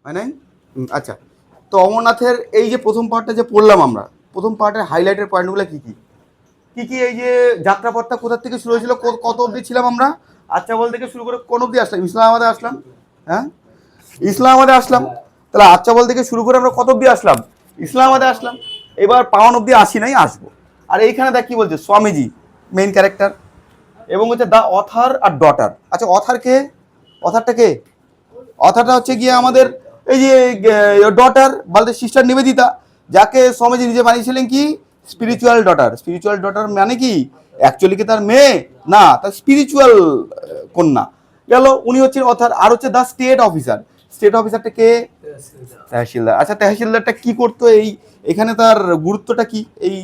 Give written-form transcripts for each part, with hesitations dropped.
হয় নাই? আচ্ছা, তো অমরনাথের এই যে প্রথম পার্টটা যে পড়লাম আমরা, প্রথম পার্টের হাইলাইটের পয়েন্টগুলো কী কী? কী কী এই যে যাত্রাপথটা কোথা থেকে শুরু হয়েছিল, কত অবধি ছিলাম আমরা? আচ্ছাবল থেকে শুরু করে কোন অবধি আসলাম? ইসলামাবাদে আসলাম। হ্যাঁ, ইসলামাবাদে আসলাম। তাহলে আচ্ছাবল থেকে শুরু করে আমরা কত অবধি আসলাম? ইসলামাবাদে আসলাম। এবার পাওয়ান অবধি আসি নাই, আসবো। আর এইখানে দেখ কি বলছে, স্বামীজি মেইন ক্যারেক্টার, এবং হচ্ছে দ্য অথার আর ডটার। আচ্ছা, অথার কে? অথারটা কে? অথারটা হচ্ছে গিয়ে আমাদের এই যে ডটার বলতে সিস্টার নিবেদিতা, যাকে স্বামীজি নিজে বানিয়েছিলেন কি স্পিরিচুয়াল ডটার। স্পিরিচুয়াল ডটার মানে কি, অ্যাকচুয়ালি কি তার মেয়ে না, তার স্পিরিচুয়াল কন্যা গেল। উনি হচ্ছেন অথার। আর হচ্ছে দ্য স্টেট অফিসার। স্টেট অফিসারটা কে? তহসিলদার। আচ্ছা, তহসিলদারটা কি করতো? এখানে তার গুরুত্বটা কি? এই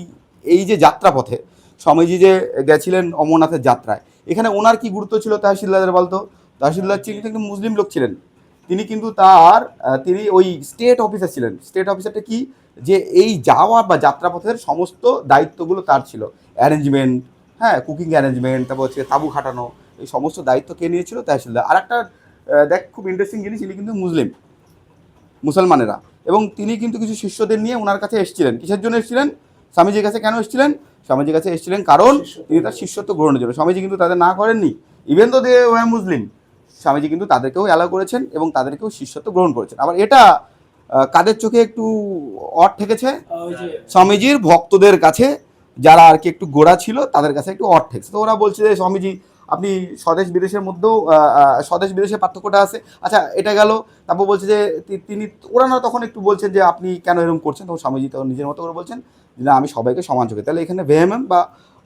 এই যে যাত্রাপথে স্বামীজি যে গেছিলেন অমরনাথের যাত্রায়, এখানে ওনার কি গুরুত্ব ছিল তহসিলদারের বলতো? তহসিলদার কিন্তু মুসলিম লোক ছিলেন। তিনি কিন্তু তিনি ওই স্টেট অফিসার ছিলেন। স্টেট অফিসারটা কি, যে এই যাওয়া বা যাত্রাপথের সমস্ত দায়িত্বগুলো তার ছিল। অ্যারেঞ্জমেন্ট, হ্যাঁ, কুকিং অ্যারেঞ্জমেন্ট, তারপর হচ্ছে তাঁবু খাটানো, এই সমস্ত দায়িত্ব কে নিয়েছিল? তহসিলদার। আর একটা দেখ, খুব ইন্টারেস্টিং জিনিস, ইনি কিন্তু মুসলমানেরা, এবং তিনি কিন্তু কিছু শিষ্যদের নিয়ে ওনার কাছে এসেছিলেন। কিসের জন্য এসেছিলেন? স্বামীজির কাছে কেন এসেছিলেন? স্বামীজির কাছে এসেছিলেন কারণ তিনি তার শিষ্যত্ব গ্রহণের জন্য। স্বামীজি কিন্তু তাদের না করেননি, ইভেন তো দে ওয়ার মুসলিম। স্বামীজি কিন্তু তাদেরকেও অ্যালাউ করেছেন এবং তাদেরকেও শিষ্যত্ব গ্রহণ করেছেন। আবার এটা কাদের চোখে একটু অড ঠেকেছে? স্বামীজির ভক্তদের কাছে, যারা আর কি একটু গোড়া ছিল, তাদের কাছে একটু অড ঠেকছে। তো ওরা বলছে যে স্বামীজি, আপনি স্বদেশ বিদেশের মধ্যেও স্বদেশ বিদেশের পার্থক্যটা আছে। আচ্ছা, এটা গেল। তারপর বলছে যে তিনি, ওরা না তখন একটু বলছেন যে আপনি কেন এরকম করছেন, তখন স্বামীজি তখন নিজের মতো করে বলছেন যে না, আমি সবাইকে সমান চোখে। তাহলে এখানে ভেহেমেম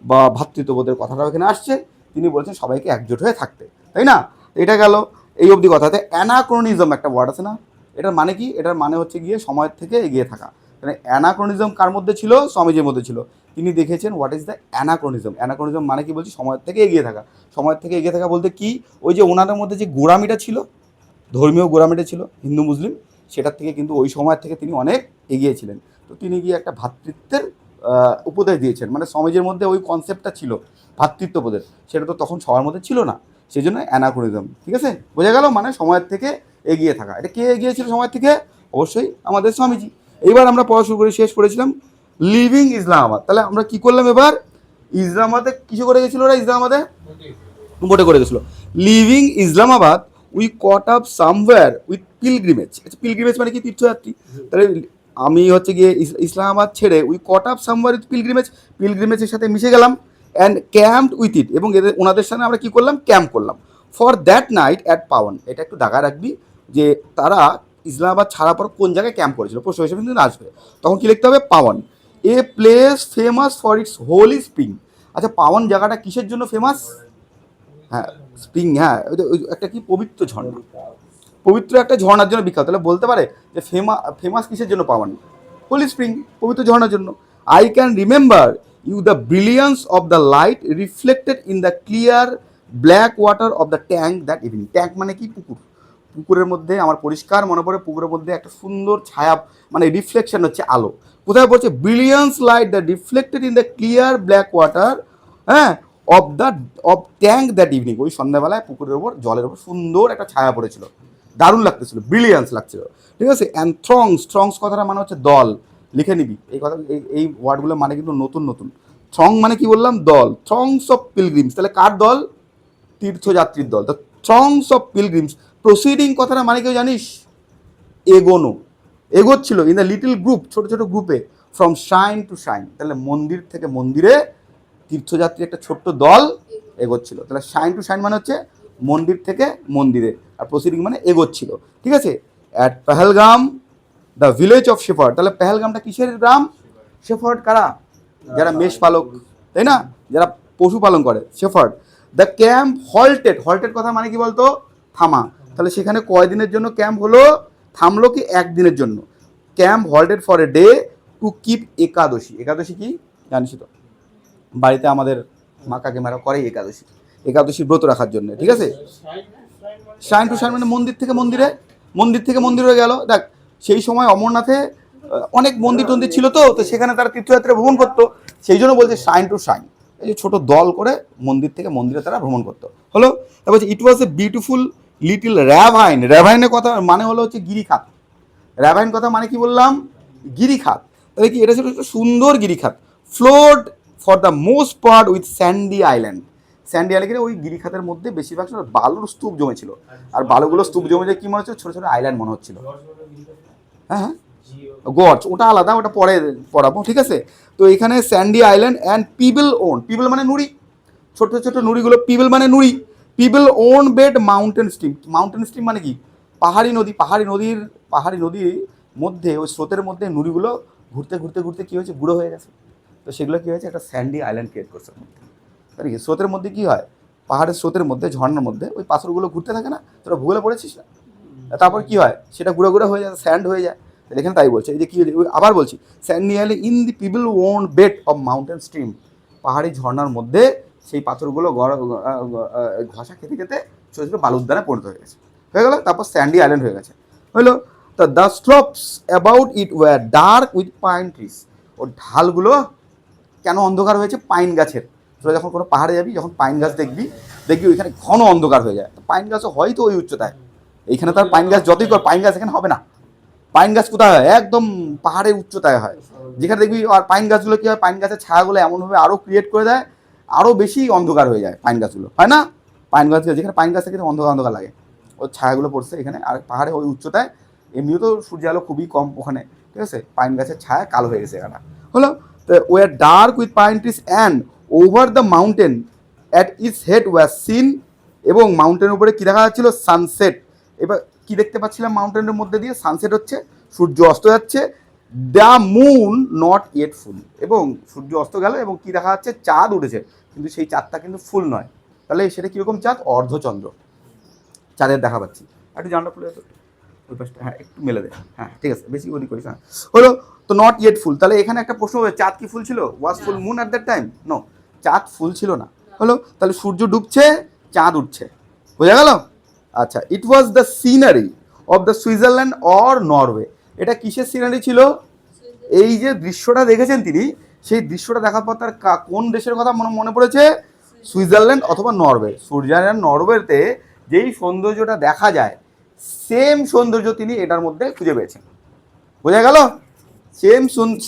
বা ভ্রাতৃত্ববোধের কথাটাও এখানে আসছে। তিনি বলছেন সবাইকে একজোট হয়ে থাকতে, তাই না? এটা গেল এই অবধি কথাতে। অ্যানাক্রোনিজম একটা ওয়ার্ড আছে না, এটার মানে কি? এটার মানে হচ্ছে গিয়ে সময়ের থেকে এগিয়ে থাকা। মানে অ্যানাক্রোনিজম কার মধ্যে ছিল? স্বামীজির মধ্যে ছিল। তিনি দেখেছেন হোয়াট ইজ দ্য অ্যানাক্রোনিজম। অ্যানাক্রোনিজম মানে কি বলছি, সময়ের থেকে এগিয়ে থাকা। সময়ের থেকে এগিয়ে থাকা বলতে কি, ওই যে ওনাদের মধ্যে যে গোড়ামিটা ছিল, ধর্মীয় গোড়ামিটা ছিল হিন্দু মুসলিম, সেটার থেকে কিন্তু ওই সময়ের থেকে তিনি অনেক এগিয়ে ছিলেন। তো তিনি গিয়ে একটা ভ্রাতৃত্বের উপদেশ দিয়েছেন। মানে সমাজের মধ্যে ওই কনসেপ্টটা ছিল ভ্রাতৃত্ববোধের, সেটা তো তখন সবার মধ্যে ছিল না। সেই জন্য অ্যানাক্রোনিজম। ঠিক আছে, বোঝা গেল? মানে সময়ের থেকে এগিয়ে থাকা। এটা কে এগিয়েছিল সময়ের থেকে? অবশ্যই আমাদের স্বামীজি। এইবার আমরা পড়া শুরু করে শেষ করেছিলাম লিভিং ইসলামাবাদ। তাহলে আমরা কি করলাম এবার? ইসলামাবাদে কিছু করে গেছিল ওরা? ইসলামাবাদে বোটে করে গেছিলো। Leaving Islamabad we caught up somewhere with pilgrimage. আচ্ছা, পিলগ্রিমেজ মানে কি? তীর্থযাত্রী। তাহলে আমি হচ্ছে গিয়ে ইসলামাবাদ ছেড়ে we caught up somewhere with pilgrimage, পিলগ্রিমেজের সাথে মিশে গেলাম। অ্যান্ড ক্যাম্পড উইথ ইট, এবং ওনাদের সাথে আমরা কী করলাম? ক্যাম্প করলাম। For that night at Pawan. এটা একটু দাগা রাখবি যে তারা ইসলামাবাদ ছাড়ার পর কোন জায়গায় ক্যাম্প করেছিল, প্রশ্ন হিসেবে কিন্তু আসবে। তখন কী লিখতে হবে? Pawan, a place famous for its holy spring. আচ্ছা, পাওয়ান জায়গাটা কিসের জন্য ফেমাস? হ্যাঁ, স্প্রিং, হ্যাঁ, ওই একটা কি পবিত্র ঝর্ণা, পবিত্র একটা ঝর্ণার জন্য বিখ্যাত। তাহলে বলতে পারে যে ফেমাস কিসের জন্য পাওয়ান? হোলি স্প্রিং, পবিত্র ঝর্ণার জন্য। I can remember you the brilliance of the light reflected in the clear black water of the tank that evening. Tank মানে কি? পুকুর। পুকুরের মধ্যে আমার পরিষ্কার মনে পড়ে, পুকুরের মধ্যে একটা সুন্দর ছায়া, মানে রিফ্লেকশন হচ্ছে আলো। কোথায় পড়ছে? Brilliance light the reflected in the clear black water, হ্যাঁ, of the of tank that evening. ওই সন্ধ্যাবেলায় পুকুরের ওপর, জলের ওপর সুন্দর একটা ছায়া পড়েছিল, দারুণ লাগতেছিল, ব্রিলিয়ান্স লাগছিল। ঠিক আছে। অ্যান্ড থ্রংস কথাটা মানে হচ্ছে দল। লিখে নিবি এই কথা, এই ওয়ার্ডগুলো মানে কিন্তু নতুন নতুন। থ্রং মানে কি বললাম? দল। থ্রংস অফ পিলগ্রিমস, তাহলে কার দল? তীর্থযাত্রীর দল। দ্য থ্রংস অফ পিলগ্রিমস প্রসিডিং কথাটা মানে কেউ জানিস? এগোনো, এগোচ্ছিল ইন দ্য লিটল গ্রুপ, ছোট ছোট গ্রুপে, ফ্রম শাইন টু শাইন। তাহলে মন্দির থেকে মন্দিরে তীর্থযাত্রী একটা ছোট্ট দল এগোচ্ছিল। তাহলে শাইন টু শাইন মানে হচ্ছে মন্দির থেকে মন্দিরে, আর প্রসিডিং মানে এগোচ্ছিল। ঠিক আছে। At Pahalgam the village of shepherd. তাহলে পেহেলগামটা কিসের গ্রাম? শেফার্ড কারা? যারা মেষ পালক, তাই না, যারা পশু পালন করে, shepherd. The camp halted, halted কথা মানে কি বলতো? থামা। তাহলে সেখানে কয়দিনের জন্য ক্যাম্প হলো? থামলো কি? একদিনের জন্য। Camp halted for a day to keep Ekadashi. Ekadashi কি জানিস তো? বাড়িতে আমাদের মা কাকিমারা করে একাদশী, একাদশী ব্রত রাখার জন্য। ঠিক আছে। শাইন টু শাইন মানে মন্দির থেকে মন্দিরে, মন্দির থেকে মন্দিরে গেল। দেখ, সেই সময় অমরনাথে অনেক মন্দির টন্দির ছিল, তো সেখানে তারা তীর্থযাত্রা ভ্রমণ করতো। সেই জন্য বলছে শাইন টু শাইন, এই যে ছোটো দল করে মন্দির থেকে মন্দিরে তারা ভ্রমণ করতো। হলো। তারপর ইট ওয়াজ এ বিউটিফুল লিটিল র্যাভাইন। র্যাভাইনের কথা মানে হলো হচ্ছে গিরিখাত। র্যাভাইন কথা মানে কি বললাম, গিরিখাত। তাহলে কি এটা ছিল একটা সুন্দর গিরিখাত, floored for the most part with sandy island. Sandy আইল্যান্ডে ওই গিরিখাতের মধ্যে বেশিরভাগ সময় বালুর স্তূপ জমেছিল, আর বালুগুলো স্তূপ জমে যে কি মনে হচ্ছিল, ছোটো ছোটো আইল্যান্ড মনে হচ্ছিল। হ্যাঁ হ্যাঁ, গর্জ ওটা আলাদা, ওটা পরে পড়াবো, ঠিক আছে। তো এখানে sandy island and pebble own, pebble মানে নুড়ি, ছোট ছোট নুড়িগুলো, পিবল মানে নুড়ি, pebble own bed mountain stream. Mountain stream মানে কি, পাহাড়ি নদী, পাহাড়ি নদীর মধ্যে ওই স্রোতের মধ্যে নুড়িগুলো ঘুরতে ঘুরতে ঘুরতে কী হয়েছে, গুঁড়ো হয়ে গেছে। তো সেগুলো কী হয়েছে, একটা স্যান্ডি আইল্যান্ড ক্রিয়েট করছে। তাই কি স্রোতের মধ্যে কী হয়, পাহাড়ের স্রোতের মধ্যে, ঝর্ণার মধ্যে ওই পাথরগুলো ঘুরতে থাকে না, তোরা ভূগোলে পড়েছিস না, তারপর কী হয়, সেটা গুঁড়ো গুঁড়ো হয়ে যায়, স্যান্ড হয়ে যায়। এখানে তাই বলছে, এই যে কী, আবার বলছি, sandy island in the pebble own bed of mountain stream, পাহাড়ি ঝর্ণার মধ্যে সেই পাথরগুলো ঘষা খেতে খেতে ছোটো ছোটো বালুর দ্বারা পরিণত হয়ে গেছে, হয়ে গেল, তারপর স্যান্ডি আইল্যান্ড হয়ে গেছে, হলো। তো the slopes about it were dark with pine trees, ওর ঢালগুলো কেন অন্ধকার হয়েছে, পাইন গাছের। তোরা যখন কোনো পাহাড়ে যাবি, যখন পাইন গাছ দেখবি, দেখবি ওইখানে ঘন অন্ধকার হয়ে যায়। পাইন গাছও হয়তো ওই উচ্চতায়, এইখানে তার পাইন গাছ যতই কর, পাইন গাছ এখানে হবে না। পাইন গাছ কোথায় হয়, একদম পাহাড়ের উচ্চতায় হয়, যেখানে দেখবি। আর পাইন গাছগুলো কী হয়, পাইন গাছের ছায়াগুলো এমনভাবে আরও ক্রিয়েট করে দেয়, আরও বেশি অন্ধকার হয়ে যায় পাইন গাছগুলো, হয় না। পাইন গাছ, যেখানে পাইন গাছ থেকে অন্ধকার অন্ধকার লাগে, ওর ছায়াগুলো পড়ছে এখানে। আর পাহাড়ে ওই উচ্চতায় এমনিও তো সূর্য আলো খুবই কম ওখানে, ঠিক আছে, পাইন গাছের ছায়া কালো হয়ে গেছে এখানে, হলো। তো were dark with pine trees and over the mountain at its head were seen, এবং মাউন্টেনের উপরে কী দেখা যাচ্ছিল, সানসেট। এবার কি দেখতে পাচ্ছিলাম মাউন্টেনের মধ্যে দিয়ে, সানসেট হচ্ছে, সূর্য অস্ত যাচ্ছে, দ্য মুন নট ইয়েট ফুল, এবং সূর্য অস্ত গেল এবং কি দেখা যাচ্ছে, চাঁদ উঠেছে, কিন্তু সেই চাঁদটা কিন্তু ফুল নয়। তাহলে সেটা কীরকম চাঁদ, অর্ধচন্দ্র চাঁদের দেখা পাচ্ছি। একটু জানলা ফুলে ওই পাশটা, হ্যাঁ একটু মেলে দে, হ্যাঁ ঠিক আছে, বেশি ওদিক করিস, হ্যাঁ হলো। তো নট ইয়েট ফুল, তাহলে এখানে একটা প্রশ্ন হবে, চাঁদ কি ফুল ছিল, was full moon at that time, no, চাঁদ ফুল ছিল না, হলো। তাহলে সূর্য ডুবছে, চাঁদ উঠছে, বোঝা গেল। আচ্ছা, it was the scenery of the Switzerland or Norway, এটা কিসের সিনারি ছিল, এই যে দৃশ্যটা দেখেছেন তিনি, সেই দৃশ্যটা দেখার পর তার কোন দেশের কথা মনে পড়েছে, সুইজারল্যান্ড অথবা নরওয়ে। সুইজারল্যান্ড নরওয়েতে যেই সৌন্দর্যটা দেখা যায়, সেম সৌন্দর্য তিনি এটার মধ্যে খুঁজে পেয়েছেন, বোঝা গেল।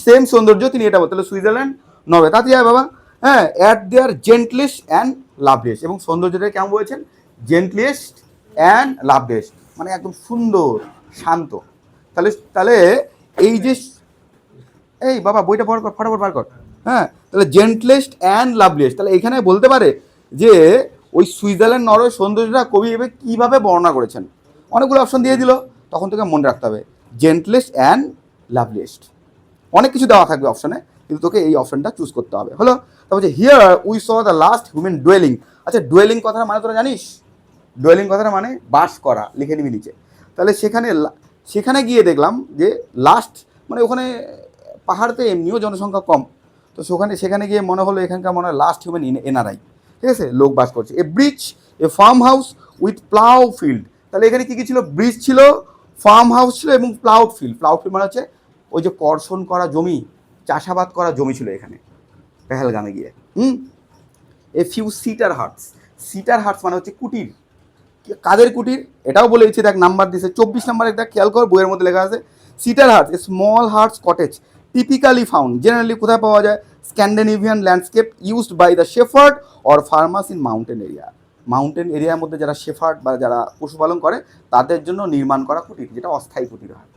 সেম সৌন্দর্য তিনি এটা বলতে, সুইজারল্যান্ড নরওয়ে, তাতে যায় বাবা, হ্যাঁ, অ্যাট দেয়ার জেন্টলিস্ট অ্যান্ড লাভলিয়েস্ট, এবং সৌন্দর্যটা কেমন বলেছেন, জেন্টলিয়েস্ট অ্যান্ড লাভলিয়েস্ট, মানে একদম সুন্দর শান্ত। তাহলে এই যে, এই বাবা বইটা ফটাফট বার কর, হ্যাঁ, তাহলে জেন্টলেস্ট অ্যান্ড লাভলিয়েস্ট, তাহলে এখানে বলতে পারে যে ওই সুইজারল্যান্ড নরওয়ে সৌন্দর্যটা কবি এবার কীভাবে বর্ণনা করেছেন। অনেকগুলো অপশন দিয়ে দিল, তখন তোকে মনে রাখতে হবে জেন্টলেস্ট অ্যান্ড লাভলিয়েস্ট, অনেক কিছু দেওয়া থাকবে অপশনে, কিন্তু তোকে এই অপশনটা চুজ করতে হবে, হলো। তারপর যে here we saw the last human duelling. আচ্ছা, ডুয়েলিং কথাটা মানে তোরা জানিস, ডুয়েলিং কথাটা মানে বাস করা, লিখে নিবি নিচে। তাহলে সেখানে গিয়ে দেখলাম যে লাস্ট, মানে ওখানে পাহাড়তে এমনিও জনসংখ্যা কম, তো সেখানে গিয়ে মনে হলো এখানকার মনে হয় লাস্ট হিউম্যান এনআরআই, ঠিক আছে, লোক বাস করছে। A bridge, A farm house with plough field, তাহলে এখানে কী কী ছিল, ব্রিজ ছিল, ফার্ম হাউস ছিল এবং প্লাউড ফিল্ড। প্লাউড ফিল্ড মানে হচ্ছে ওই যে কর্ষণ করা জমি, চাষাবাদ করা জমি ছিল এখানে পেহেলগামে গিয়ে। এ few sitter huts, seater huts মানে হচ্ছে কুটির, কাদের কুটির এটাও বলে দিচ্ছে, দেখ নাম্বার দিচ্ছে 24 নম্বরে, দেখ খেয়াল কর, বইয়ের মধ্যে লেখা আছে seater huts, small huts cottage typically found generally কোথায় পাওয়া যায়, Scandinavian landscape used by the shepherd or farmers in mountain area, mountain এরিয়ার মধ্যে যারা শেফার্ড বা যারা পশুপালন করে তাদের জন্য নির্মাণ করা কুটির, যেটা অস্থায়ী কুটির হয়,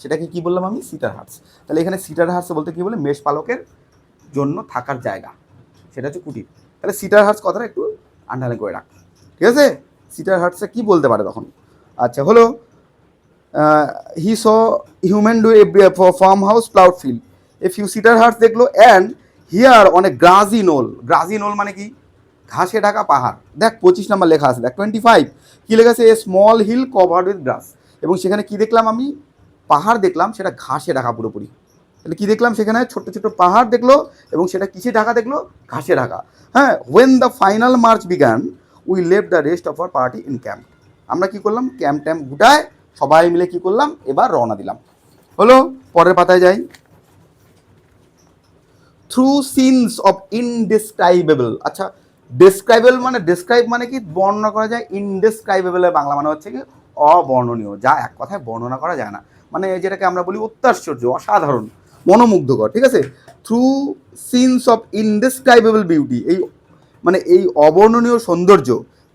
সেটাকে কী বললাম আমি, সিটার হাটস। তাহলে এখানে সিটার হাটস বলতে কী বলে, মেষ পালকের জন্য থাকার জায়গা, সেটা হচ্ছে কুটির। তাহলে সিটার হাটস কথাটা একটু আন্ডারলাইন করে রাখ, ঠিক আছে। সিটার হাটসে কী বলতে পারে তখন, আচ্ছা হলো, he saw human do a farm house ploughed field, a few sitter huts দেখলো, অ্যান্ড হিয়ার অনেক গ্রাজি নোল, গ্রাজি নোল মানে কি, ঘাসে ঢাকা পাহাড়। দেখ 25 নম্বর লেখা আছে, দেখ 25 কী লেখা আছে, a small hill covered with গ্রাস, এবং সেখানে কি দেখলাম আমি, পাহাড় দেখলাম, সেটা ঘাসে ঢাকা পুরোপুরি। তাহলে কী দেখলাম, সেখানে ছোট্ট ছোট্ট পাহাড় দেখলো এবং সেটা কিসে ঢাকা দেখলো, ঘাসে ঢাকা, হ্যাঁ। When the final March began we left the rest of our party in camp, আমরা কী করলাম, ক্যাম্প ট্যাম্প গুটায় সবাই মিলে কী করলাম, এবার রওনা দিলাম, হলো। পরের পাতায় যাই, থ্রু সিনস অফ ইনডেসক্রাইবেবল। আচ্ছা, ডেসক্রাইবেবল মানে, ডেসক্রাইব মানে কি বর্ণনা করা যায়, ইনডেসক্রাইবেবলের বাংলা মানে হচ্ছে কি অবর্ণনীয়, যা এক কথায় বর্ণনা করা যায় না। মানে যেটাকে আমরা বলি অত্যাশ্চর্য, অসাধারণ, মনোমুগ্ধকর, ঠিক আছে। Through scenes of indescribable beauty, এই মানে এই অবর্ণনীয় সৌন্দর্য,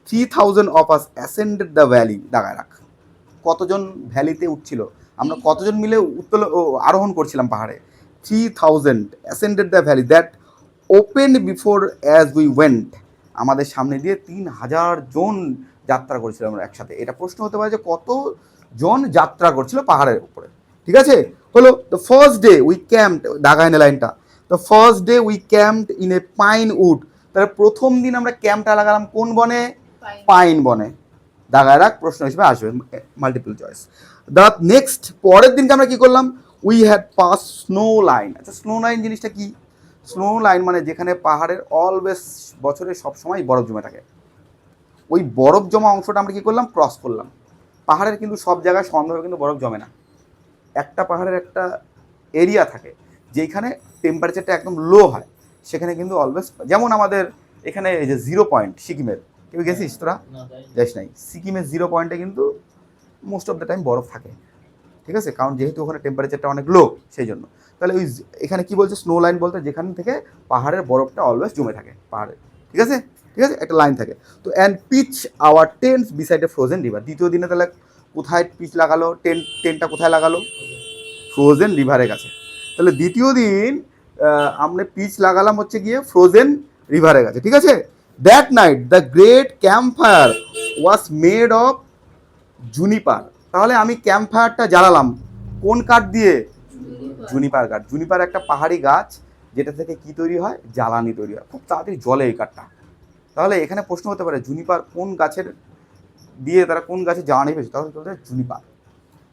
3000 of us ascended the valley. দাগায় রাখ, কতজন ভ্যালিতে উঠছিল, আমরা কতজন মিলে আরোহণ করছিলাম পাহাড়ে। 3000 অ্যাসেন্ডেড the valley that open before as we went, আমাদের সামনে দিয়ে 3000 জন যাত্রা করেছিলাম আমরা একসাথে। এটা প্রশ্ন হতে পারে যে কতজন যাত্রা করছিল পাহাড়ের উপরে, ঠিক আছে। হলো the first day we camped, দাগায় না লাইনটা, the first day we camped in a pine wood, তাহলে প্রথম দিন আমরা ক্যাম্পটা লাগালাম কোন বনে? পাইন বনে। দাগায় রাখ, প্রশ্ন হিসেবে আসবে, মাল্টিপল চয়েস। দ্য নেক্সট, পরের দিনকে আমরা কি করলাম? We had pass snow line. আচ্ছা, স্নো লাইন জিনিসটা কি? স্নো লাইন মানে যেখানে পাহাড়ের অলওয়েজ বছরে সবসময় বরফ জমে থাকে, ওই বরফ জমা অংশটা আমরা কী করলাম? ক্রস করলাম। পাহাড়ের কিন্তু সব জায়গায় সমানভাবে কিন্তু বরফ জমে না, একটা পাহাড়ের একটা এরিয়া থাকে যেখানে টেম্পারেচারটা একদম লো হয়, সেখানে কিন্তু অলওয়েজ, যেমন আমাদের এখানে এই যে 0 পয়েন্ট সিকিমের, কেউ গেছিস তোরা? যাস নাই। সিকিমের 0 পয়েন্টে কিন্তু মোস্ট অফ দ্য টাইম বরফ থাকে, ঠিক আছে, কারণ যেহেতু ওখানে টেম্পারেচারটা অনেক লো সেই জন্য। তাহলে ওই এখানে কি বলছে? স্নো লাইন বলতে যেখান থেকে পাহাড়ের বরফটা অলওয়েজ জমে থাকে পাহাড়ে, ঠিক আছে, ঠিক আছে, একটা লাইন থাকে। তো and pitch our tents beside a frozen river. দ্বিতীয় দিনে তাহলে কোথায় পিচ লাগালো? টেন্টটা কোথায় লাগালো? ফ্রোজেন রিভারের কাছে। তাহলে দ্বিতীয় দিন আমরা পিচ লাগালাম হচ্ছে গিয়ে ফ্রোজেন রিভারের কাছে, ঠিক আছে। That night the great camp fire was made of Juniper. তাহলে আমি ক্যাম্প ফায়ারটা জ্বালালাম কোন কাঠ দিয়ে? জুনিপার কাঠ। জুনিপার একটা পাহাড়ি গাছ, যেটা থেকে কি তৈরি হয়? জ্বালানি তৈরি হয়, খুব তাড়াতাড়ি জ্বলে এই কাঠটা। তাহলে এখানে প্রশ্ন হতে পারে জুনিপার কোন গাছের দিয়ে তারা কোন গাছে জ্বালানি পেয়েছে? তাহলে জুনিপার,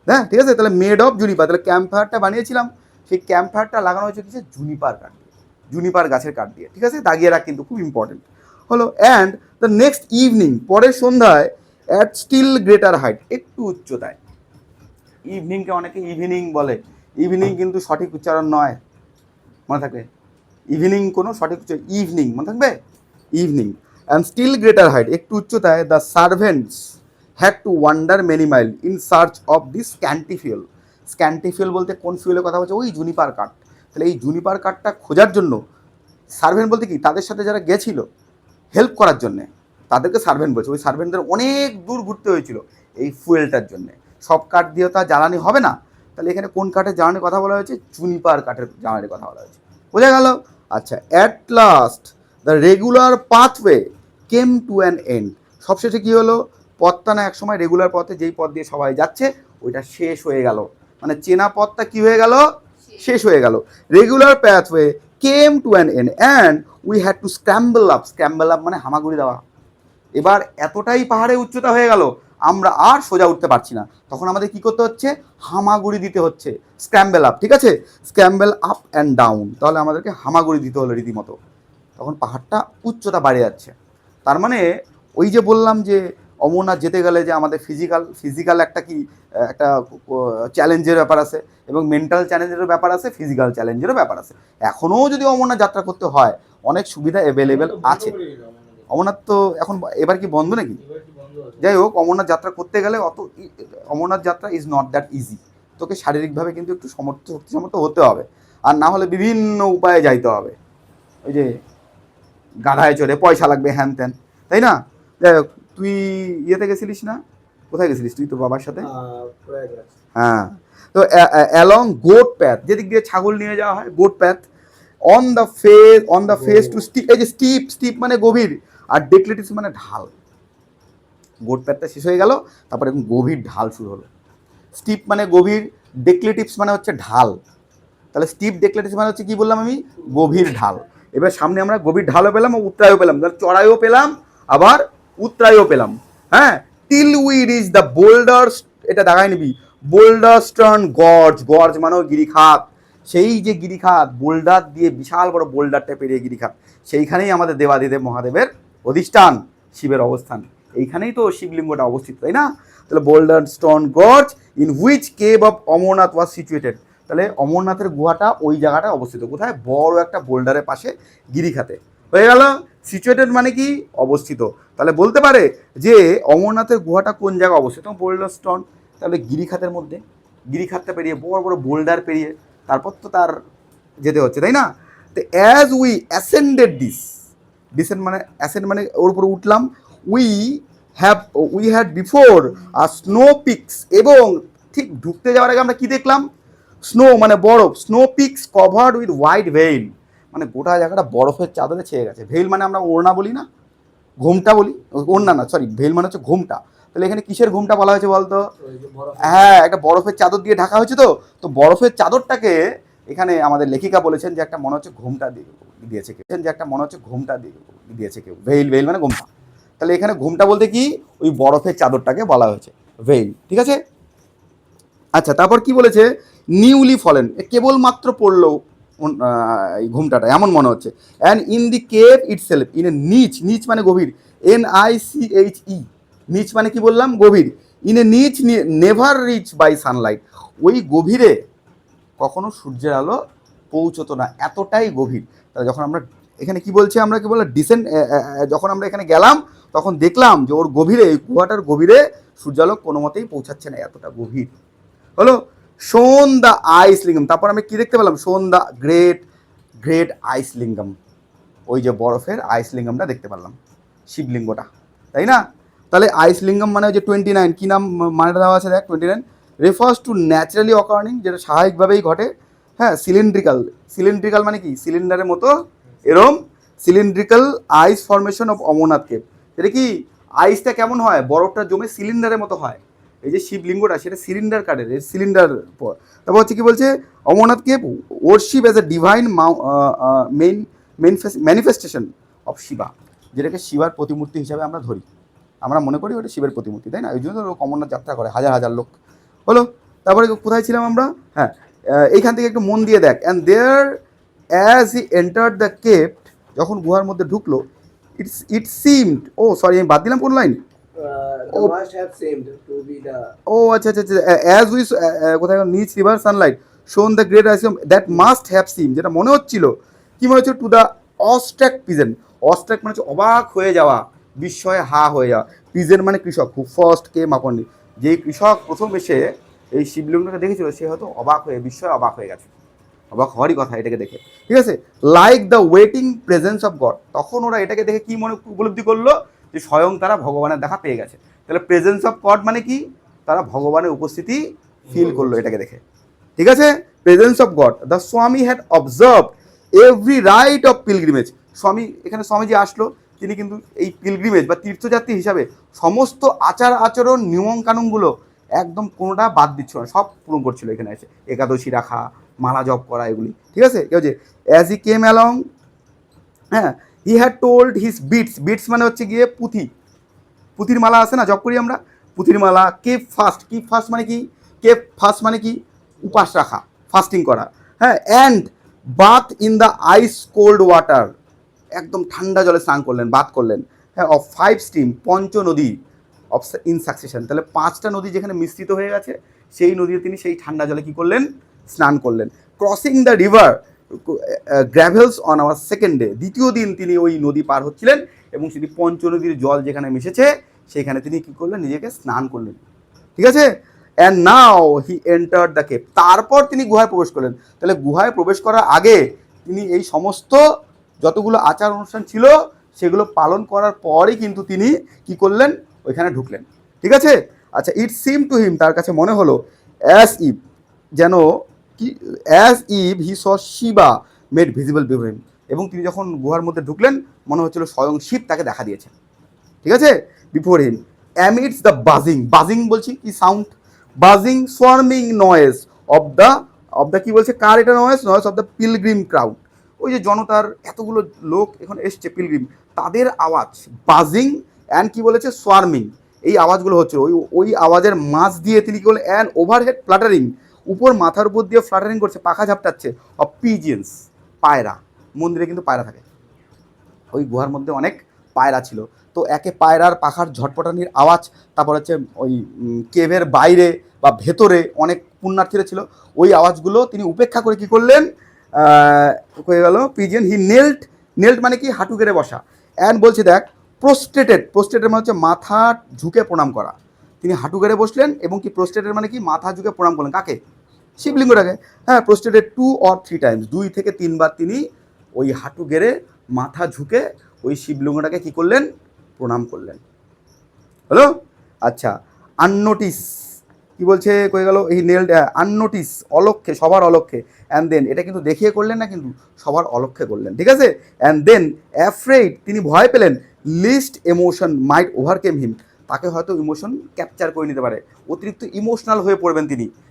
হ্যাঁ, ঠিক আছে। তাহলে মেড অফ জুনিপার, তাহলে ক্যাম্প ফায়ারটা বানিয়েছিলাম, সেই ক্যাম্প ফায়ারটা লাগানো হয়েছে কিছু জুনিপার কাঠ দিয়ে, জুনিপার গাছের কাঠ দিয়ে, ঠিক আছে, দাগিয়ে রাখ কিন্তু, খুব ইম্পর্টেন্ট হলো। অ্যান্ড দ্য নেক্সট ইভিনিং, পরের সন্ধ্যায়, অ্যাট স্টিল গ্রেটার হাইট, একটু উচ্চতায়। ইভিনিংকে অনেকে ইভিনিং বলে, ইভিনিং কিন্তু সঠিক উচ্চারণ নয়, মনে থাকবে। ইভিনিং কোনো সঠিক উচ্চারণ, ইভিনিং মনে থাকবে, evening. And still greater height, একটু উচ্চতায়, the servants had to wander many mile in search of this scanty fuel. Scanty fuel বলতে কোন ফিউলের কথা বলছে? ওই জুনিপার কাঠ। তাহলে এই জুনিপার কাঠটা খোঁজার জন্য, সার্ভেন্ট বলতে কি? তাদের সাথে যারা গেছিল হেল্প করার জন্যে, তাদেরকে সার্ভেন্ট বলছে। ওই সার্ভেন্টদের অনেক দূর ঘুরতে হয়েছিল এই ফুয়েলটার জন্যে। সব কাঠ দিয়ে তো আর জ্বালানি হবে না, তাহলে এখানে কোন কাঠের জ্বালানির কথা বলা হয়েছে? জুনিপার কাঠের জ্বালানির কথা বলা হয়েছে, বোঝা গেল? আচ্ছা, at last the regular pathway came to an end. সবশেষে কী হলো? পথটা না একসময় রেগুলার পথে, যেই পথ দিয়ে সবাই যাচ্ছে, ওইটা শেষ হয়ে গেল, মানে চেনা পথটা কী হয়ে গেল? শেষ হয়ে গেল। Regular pathway came to an end and we had to scramble up. Scramble up মানে হামাগুড়ি দেওয়া। এবার এতটাই পাহাড়ে উচ্চতা হয়ে গেল, আমরা আর সোজা উঠতে পারছি না, তখন আমাদের কি করতে হচ্ছে? হামাগুড়ি দিতে হচ্ছে, স্ক্র্যাম্বল আপ, ঠিক আছে, স্ক্র্যাম্বল আপ অ্যান্ড ডাউন। তাহলে আমাদেরকে হামাগুড়ি দিতে হলো রীতিমতো, তখন পাহাড়টা উচ্চতা বাড়ে যাচ্ছে। তার মানে ওই যে বললাম যে অমরনাথ যেতে গেলে যে আমাদের ফিজিক্যাল একটা কি একটা চ্যালেঞ্জের ব্যাপার আছে, এবং মেন্টাল চ্যালেঞ্জেরও ব্যাপার আছে, ফিজিক্যাল চ্যালেঞ্জেরও ব্যাপার আছে। এখনও যদি অমরনাথ যাত্রা করতে হয়, অনেক সুবিধা অ্যাভেলেবেল আছে। অমরনাথ তো এখন এবার কি বন্ধ নাকি? যাই হোক, অমরনাথ যাত্রা করতে গেলে অমরনাথ যাত্রা ইজ নট দ্যাট ইজি। তোকে শারীরিকভাবে কিন্তু একটু শক্তি হতে হবে, আর না হলে বিভিন্ন উপায়ে যাইতে হবে। ওই যে গাধায় চড়ে পয়সা লাগবে, হ্যান ত্যান, তাই না? যাই হোক, তুই ইয়েতে গেছিলিস না? কোথায় গেছিলিস তুই? তো বাবার সাথে। হ্যাঁ, তো অ্যালং গোট প্যাথ, যেদিক দিয়ে ছাগল নিয়ে যাওয়া হয়, goat path. On the face to steep, এই যে স্টিপ মানে গভীর, আর ডেক্লিটিভস মানে ঢাল। গোট প্যাথটা শেষ হয়ে গেল, তারপরে গভীর ঢাল শুরু হলো। স্টিপ মানে গভীর, ডেক্লিটিভস মানে হচ্ছে ঢাল। তাহলে স্টিপ ডেক্লিটিভস মানে হচ্ছে কি বললাম আমি? গভীর ঢাল। এবার সামনে আমরা গভীর ঢালও পেলাম, উত্তরায়ও পেলাম, চড়াইও পেলাম, আবার উত্তরায়ও পেলাম। হ্যাঁ, till we reach the boulder, এটা দেখাই নিবি, বোল্ডার স্টার্ন গর্জ। গর্জ মানেও গিরিখাত, সেই যে গিরিখাত, বোল্ডার দিয়ে বিশাল বড় বোল্ডারটা পেরিয়ে গিরিখাত, সেইখানেই আমাদের দেবাদিদেব মহাদেবের অধিষ্ঠান, শিবের অবস্থান, এইখানেই তো শিবলিঙ্গটা অবস্থিত, তাই না? তাহলে boulder stone gorge in which cave of Amarnath was situated. তাহলে অমরনাথের গুহাটা ওই জায়গাটায় অবস্থিত, কোথায়? বড় একটা বোল্ডারের পাশে, গিরিখাতে। হয়ে গেল। সিচুয়েটেড মানে কি? অবস্থিত। তাহলে বলতে পারে যে অমরনাথের গুহাটা কোন জায়গায় অবস্থিত? বোল্ডার স্টোন, তাহলে গিরিখাতের মধ্যে। গিরিখাতটা পেরিয়ে বড় বড় বোল্ডার পেরিয়ে তারপর তো তার যেতে হচ্ছে, তাই না? তো অ্যাজ উই অ্যাসেন্ডেড ডিসেন্ড মানে অ্যাসেন্ড মানে ওর উপরে উঠলাম, we we had before our snow peaks, এবং ঠিক ঢুকতে যাওয়ার আগে আমরা কি দেখলাম? স্নো মানে বরফ, snow pix covered with white veil, মানে গোটা জায়গাটা বরফের চাদরে ছেয়ে গেছে। ভেইল মানে আমরা ওড়না বলি না, ঘোমটা বলি, ওড়না না সরি, ভেইল মানে হচ্ছে ঘোমটা। তাহলে এখানে কিসের ঘোমটা বলা হয়েছে বলতো? হ্যাঁ, একটা বরফের চাদর দিয়ে ঢাকা হয়েছে। তো বরফের চাদরটাকে এখানে আমাদের লেখিকা বলেছেন যে একটা মনে হচ্ছে ঘোমটা দিয়েছে কেউ, যে একটা মনে হচ্ছে ঘোমটা দিয়েছে কেউ। ভেইল ভেইল মানে ঘোমটা। তাহলে এখানে ঘোমটা বলতে কি, ওই বরফের চাদরটাকে বলা হয়েছে ভেইল, ঠিক আছে? আচ্ছা, তারপর কি বলেছে? নিউলি ফলেন, কেবলমাত্র পড়লো এই ঘুমটাটা, এমন মনে হচ্ছে। And in the cave itself, in a নিচ, নিচ মানে গভীর, NICHE, নিচ মানে কি বললাম? গভীর। ইন এ নিচ নেভার রিচ বাই সানলাইট, ওই গভীরে কখনো সূর্যের আলো পৌঁছতো না, এতটাই গভীর। তাহলে যখন আমরা এখানে কি বলছি, আমরা কি বললাম ডিসেন্ট, যখন আমরা এখানে গেলাম তখন দেখলাম যে ওর গভীরে, গুহাটার গভীরে সূর্যালোক কোনো মতেই পৌঁছাচ্ছে না, এতটা গভীর হলো। শোন দ্য আইস লিঙ্গম, তারপর আমি কি দেখতে পেলাম? শোন দ্য গ্রেট গ্রেট আইস লিঙ্গম, ওই যে বরফের আইস লিঙ্গমটা দেখতে পেলাম, শিবলিঙ্গটা, তাই না? তাহলে আইস লিঙ্গম মানে ওই যে 29, কি নাম মানেটা দেওয়া আছে দেখ, 29 রেফার্স টু ন্যাচারালি অকার্নিং, যেটা স্বাভাবিকভাবেই ঘটে। হ্যাঁ, সিলিন্ড্রিক্যাল, সিলিন্ড্রিক্যাল মানে কি? সিলিন্ডারের মতো এরম cylindrical ice formation of Amarnath cave. এটা কি আইসটা কেমন হয়? বরফটা জমে সিলিন্ডারের মতো হয়। এই যে শিবলিঙ্গটা সেটা সিলিন্ডার কাঠের, সিলিন্ডার। তারপর হচ্ছে কি বলছে? Amarnath cave worship as a divine main manifestation of Shiva, যেটাকে শিবার প্রতিমূর্তি হিসাবে আমরা ধরি, আমরা মনে করি ওটা শিবের প্রতিমূর্তি, তাই না? ওই জন্য তো অমরনাথ যাত্রা করে হাজার হাজার লোক, হলো। তারপরে কোথায় ছিলাম আমরা? হ্যাঁ, এইখান থেকে একটু মন দিয়ে দেখ। And there as he entered the cave, যখন গুহার মধ্যে ঢুকলো, ইট সিমড, ও সরি আমি বাদ দিলাম কোন লাইন? ও আচ্ছা আচ্ছা আচ্ছা, অ্যাজ উই, কোথায় নিচ river sunlight shone the great আইসিয়াম দ্যাট মাস্ট হ্যাভ সিম, যেটা মনে হচ্ছিল, কি মনে হচ্ছে? টু দ্য অস্ট্রাক পিজেন, অস্ট্রাক মানে হচ্ছে অবাক হয়ে যাওয়া, বিস্ময়ে হা হয়ে যাওয়া। পিজেন মানে কৃষক, হু ফার্স্ট কেম আপন, যেই কৃষক প্রথম এসে এই শিবলিঙ্গটাকে দেখেছিল সে হয়তো অবাক হয়ে, বিস্ময়ে অবাক হয়ে গেছে, অবাক হওয়ারই কথা এটাকে দেখে, ঠিক আছে? Like the waiting presence of god, তখন ওরা এটাকে দেখে কি মনে উপলব্ধি করলো? যে স্বয়ং তারা ভগবানের দেখা পেয়ে গেছে। তাহলে প্রেজেন্স অফ গড মানে কি? তারা ভগবানের উপস্থিতি ফিল করলো এটাকে দেখে, ঠিক আছে? প্রেজেন্স অফ গড, দ্য স্বামী had observe every right of pilgrimage, স্বামী এখানে স্বামীজি আসলো, তিনি কিন্তু এই পিলগ্রিমেজ বা তীর্থযাত্রী হিসাবে সমস্ত আচার আচরণ নিয়ম কানুনগুলো একদম কোনোটা বাদ দিচ্ছিল না, সব পূরণ করছিল এখানে এসে। একাদশী রাখা, মালা জপ করা, এগুলি, ঠিক আছে? কেউ যে অ্যাজ হি কেম অ্যালং, হ্যাঁ, he had told his beads, beads মানে হচ্ছে গিয়ে পুঁথি, পুঁথির মালা আছে না, জপ করি আমরা, পুঁথির মালা। কেপ ফাস্ট, কিপ ফাস্ট মানে কি? কেপ ফাস্ট মানে কি? উপাস রাখা, ফাস্টিং করা, হ্যাঁ। And bath in the ice cold water, একদম ঠান্ডা জলে স্নান করলেন, বাথ করলেন, হ্যাঁ। অফ 5 স্ট্রিম, পঞ্চ নদী, অফ ইন সাকসেশন, তাহলে 5টা নদী যেখানে মিশ্রিত হয়ে গেছে সেই নদীতে তিনি সেই ঠান্ডা জলে কী করলেন? স্নান করলেন। Crossing the river gravels on our second day, দ্বিতীয় দিন তিনি ওই নদী পার হচ্ছিলেন এবং সেটি পঞ্চনদীর জল যেখানে মিশেছে সেখানে তিনি কী করলেন? নিজেকে স্নান করলেন, ঠিক আছে? And now he entered the cave, তারপর তিনি গুহায় প্রবেশ করলেন। তাহলে গুহায় প্রবেশ করার আগে তিনি এই সমস্ত যতগুলো আচার অনুষ্ঠান ছিল সেগুলো পালন করার পরই কিন্তু তিনি কি করলেন? ওইখানে ঢুকলেন, ঠিক আছে? আচ্ছা, ইট সিম টু হিম, তার কাছে মনে হলো, অ্যাজ ইভ, যেন কি, as if he saw Shiva made visible before him, এবং তিনি যখন গুহার মধ্যে ঢুকলেন মনে হচ্ছিল স্বয়ং শিব তাকে দেখা দিয়েছেন, ঠিক আছে? বিফোর হিম অ্যামিডস দ্য বাজিং, বাজিং বলছি কি sound, buzzing swarming noise of the কি বলছে, কার এটা noise? Noise of the pilgrim crowd, ওই যে জনতার এতগুলো লোক এখন এসছে পিলগ্রিম, তাদের আওয়াজ, বাজিং অ্যান্ড কি বলেছে? সোয়ার্মিং, এই আওয়াজগুলো হচ্ছে, ওই আওয়াজের মাঝ দিয়ে তিনি কি বলেন? অ্যান্ড ওভারহেড ফ্লাটারিং, উপর মাথার উপর দিয়ে ফ্লাটারিং করছে, পাখা ঝাপটাচ্ছে, অফ পিজিয়েন্স, পায়রা, মন্দিরে কিন্তু পায়রা থাকে, ওই গুহার মধ্যে অনেক পায়রা ছিল, তো একে পায়রার পাখার ঝটপটানির আওয়াজ, তারপর হচ্ছে ওই কেভের বাইরে বা ভেতরে অনেক পুণ্যার্থীরা ছিল, ওই আওয়াজগুলো তিনি উপেক্ষা করে কী করলেন? হয়ে গেল পিজিয়ন, হি নেল্ট মানে কি? হাঁটু গেড়ে বসা। অ্যান্ড বলছে দেখ, প্রোস্ট্রেটেড মানে হচ্ছে মাথা ঝুঁকে প্রণাম করা, তিনি হাঁটু গেড়ে বসলেন এবং কি প্রোস্টেটের মানে কি মাথা ঝুঁকে প্রণাম করলেন কাকে? শিবলিঙ্গটাকে। হ্যাঁ, প্রোস্টেটেড 2 or 3 টাইমস, 2 থেকে 3 বার তিনি ওই হাঁটু গেড়ে মাথা ঝুঁকে ওই শিবলিঙ্গটাকে কি করলেন? প্রণাম করলেন। হলো? আচ্ছা, আননোটিস কি বলছে, কয়ে গেল এই নেলড আননোটিস, অলক্ষ্যে, সবার অলক্ষ্যে, অ্যান্ড দেন, এটা কিন্তু দেখিয়ে করলেন না, কিন্তু সবার অলক্ষ্যে করলেন, ঠিক আছে? অ্যান্ড দেন অ্যাফ্রেড, তিনি ভয় পেলেন, লিস্ট এমোশন মাইট ওভারকেম হিম, তাকে হয়তো ইমোশন ক্যাপচার করে নিতে পারে, অতিরিক্ত ইমোশনাল হয়ে পড়বেন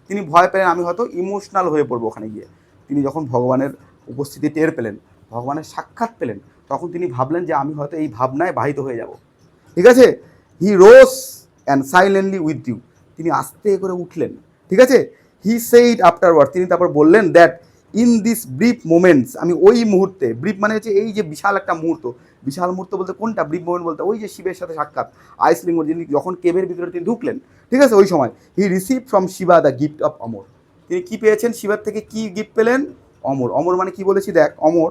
তিনি ভয় পেলেন আমি হয়তো ইমোশনাল হয়ে পড়বো ওখানে গিয়ে। তিনি যখন ভগবানের উপস্থিতি টের পেলেন, ভগবানের সাক্ষাৎ পেলেন, তখন তিনি ভাবলেন যে আমি হয়তো এই ভাবনায় বাহিত হয়ে যাব, ঠিক আছে? He rose and silently with you, তিনি আস্তে করে উঠলেন, ঠিক আছে? হি সেইড আফটারওয়ার্ড, তিনি তারপর বললেন that in this brief moments, আমি ওই মুহূর্তে, ব্রিফ মানে হচ্ছে এই যে বিশাল একটা মুহূর্ত, বিশাল মুহূর্ত বলতে কোনটা? ব্রিফ মোমেন্ট বলতে ওই যে শিবের সাথে সাক্ষাৎ, আইসলিঙ্গ, যিনি যখন কেভের ভিতরে তিনি ঢুকলেন, ঠিক আছে? ওই সময় he receive from Shiva the gift of amar, তিনি কী পেয়েছেন? শিবার থেকে কি গিফট পেলেন? অমর। অমর মানে কি বলেছি দেখ, অমর